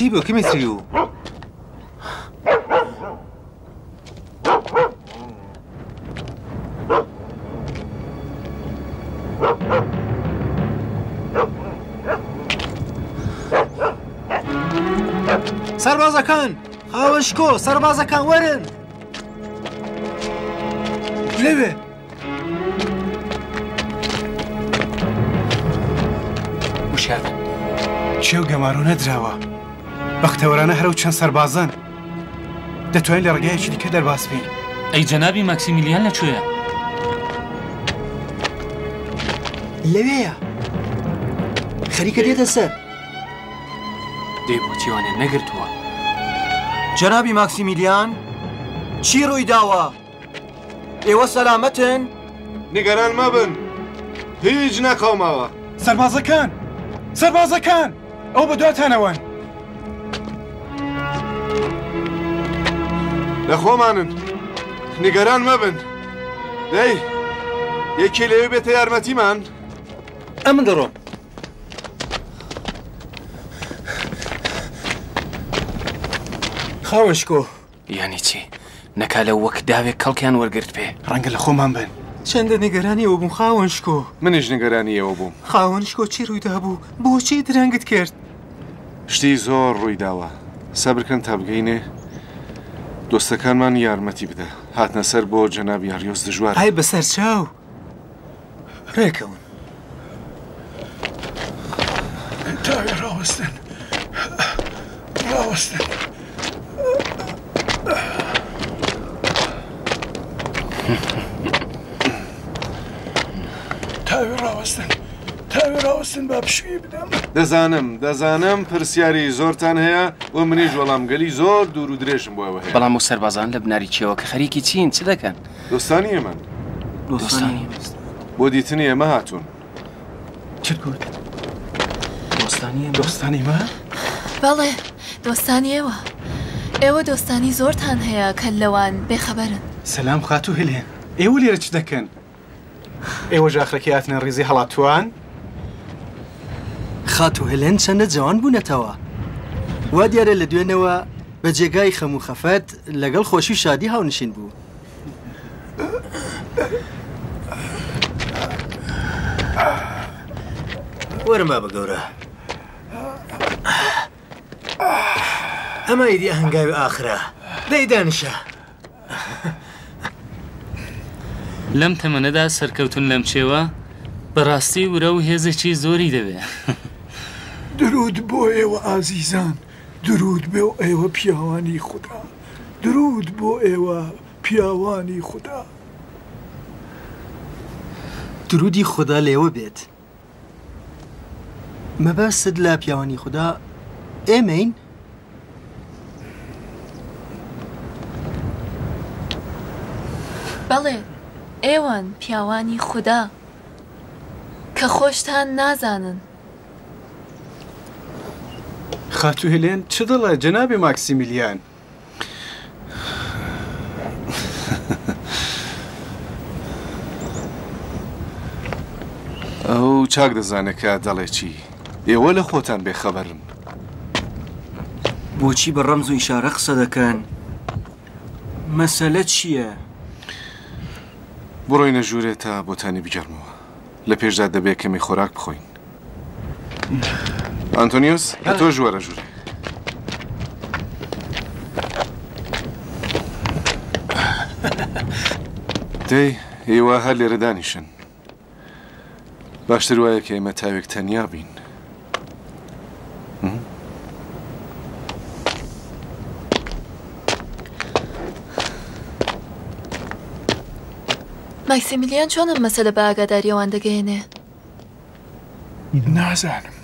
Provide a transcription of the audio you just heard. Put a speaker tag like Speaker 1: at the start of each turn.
Speaker 1: چی بۆ کمیتری و سەربازەکان خاوەنشکۆ سەربازەکان وەرن لێوێ
Speaker 2: وشار چێو گەمارۆ نەدراوە بەختەوەرانە هەرە و چەند سەربازان دەتوانین لە ڕێگایەکی دیکە دەرباس بین.
Speaker 3: ئەی جەنابی ماکسیمیلیان لەکوێیە؟
Speaker 1: لەوێیە خەریکە دێتە سەر
Speaker 3: دێ بۆچی وانێ نەگرتووە.
Speaker 4: جەنابی ماکسیمیلیان چی ڕووی داوە؟ ئێوە سەلامەتن؟
Speaker 5: نیگەران مەبن هیچ نەقەومەوە.
Speaker 2: سەربازەکان سەربازەکان ئەو بە دواتانەوەن
Speaker 5: لە خۆمانن نیگەران مەبن. دەی یەکێ لەوێ بێتە یارمەتیمان.
Speaker 1: ئەمن دەڕۆم. خاوەنشکۆ
Speaker 3: یانی چی؟ نەکا لە وەک داوێک کەڵکیان وەرگرت پێ.
Speaker 2: ڕەنگە لە خۆمان بن.
Speaker 1: چەندە نیگەرانیەوە بووم خاوەنشکۆ.
Speaker 5: منیش نیگەرانیەوە بووم.
Speaker 1: خاوەنشکۆ چی ڕوویدا بوو؟ بۆچی درەنگت کرد؟
Speaker 5: شتی زۆر ڕووی داوە. سەبرکەن تا بگەینێ دۆستەکانمان یارمەتی بدە. هاتنە سەر بۆ جەنابی ئاریۆس دژوار.
Speaker 1: ئای بەسەر چاو ڕێکەون.
Speaker 2: تاوێ ڕاوەستن ڕاوەستن. تاوێ ڕاوەستن با پشوی بدەم.
Speaker 5: دەزانم پرسیاری زۆرتان هەیە و منیش وەڵامگەلی زۆر دوور و درێژم بۆەوە هەیە.
Speaker 3: بەڵام و سەربازان لە بناری چێوە کە خەریکی چین چ دەکەن؟
Speaker 5: دۆستانی ئێمەن. بۆ دیتنی ئێمە هاتوون.
Speaker 2: چت گوت؟ دۆستانی مە؟
Speaker 6: بەڵێ دۆستانی ئێوە دۆستانی زۆرتان هەیە کە لەوان بێخەبەرن.
Speaker 2: سەلام خاتوو هێلێن ئێوە لێرە چ دەکەن؟ ئێوە ژاخرەکە هاتنە ڕیزی هەڵاتوان؟
Speaker 4: خاتوو هێلێن چەندە جوان بوونەتەوە. وا دیارە لە دوێنەوە بە جێگای خەم و خەفەت لەگەڵ خۆشی و شادی هاونشین بوو.
Speaker 1: وەرم با بە گەورە. ئەمە ئیدی ئەهەنگاوی ئاخرە دەی دانیشە.
Speaker 3: لەم تەمەنەدا سەرکەوتن لەم چێوە بەڕاستی ورە و هێزێکی زۆری دەبێ.
Speaker 7: درود بۆ ئێوە ئازیزان، درود بۆ ئێوە پیاوانی خوددا، درود بۆ ئێوە پیاوانی خوددا.
Speaker 4: درودی خوددا لێوە بێت. مەبەست لە پیاوانی خوددا ئێمەین؟
Speaker 6: بەڵێ ئێوەن پیاوانی خوددا کە خۆشتان نازانن.
Speaker 2: خاتوو هێلێن چ دەڵێ جەنابی ماکسیمیلیان؟
Speaker 5: ئەو چاک دەزانێت کە دەڵێ چی. ئێوە لە خۆتان بێخەبەرن.
Speaker 4: بۆچی بە ڕەمز و ئیشارە قسە دەکەن؟ مەسەلە چییە؟
Speaker 5: بڕۆینە ژوورێ تا بۆتانی بگەڕمەوە. لە پێشدا دەبێت کەمی خۆراک بخۆین. ئەنتۆنیۆس تۆ ژوورە ژوورێ. دەی ئێوە هەر لێرە دانیشن. باشتر وایە کە ئێمە تاوێک تەنیا بین.
Speaker 6: ماکسیمیلیان چۆن ئەم مەسەلە بە ئاگاداریەوان دەگەیەنێ؟
Speaker 7: نازانم.